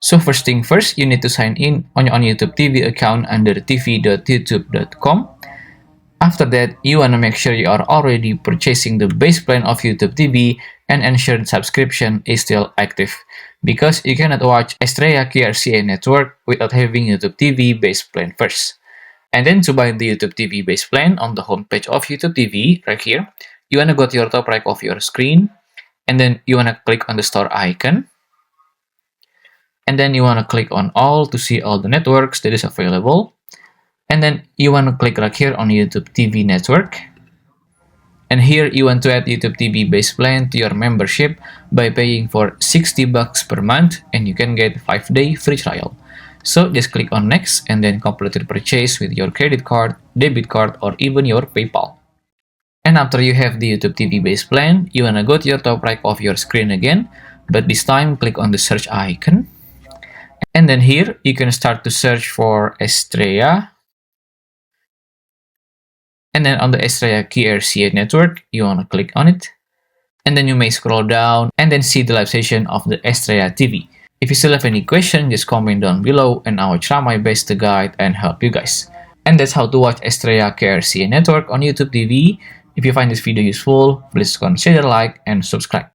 So first thing first, you need to sign in on your own YouTube TV account under tv.youtube.com. After that, you want to make sure you are already purchasing the base plan of YouTube TV and ensure the subscription is still active, because you cannot watch Estrella KRCA Network without having YouTube TV base plan first. And then to buy the YouTube TV base plan on the homepage of YouTube TV, right here, you want to go to your top right of your screen, and then you want to click on the store icon. And then you want to click on all to see all the networks that is available. And then you want to click right here on YouTube TV network. And here you want to add YouTube TV base plan to your membership by paying for $60 per month, and you can get 5-day free trial. So just click on next and then complete your purchase with your credit card, debit card, or even your PayPal. And after you have the YouTube TV base plan, you want to go to your top right of your screen again, but this time click on the search icon. And then here you can start to search for Estrella. And then on the Estrella KRCA Network, you want to click on it. And then you may scroll down and then see the live session of the Estrella TV. If you still have any question, just comment down below and I will try my best to guide and help you guys. And that's how to watch Estrella KRCA Network on YouTube TV. If you find this video useful, please consider like and subscribe.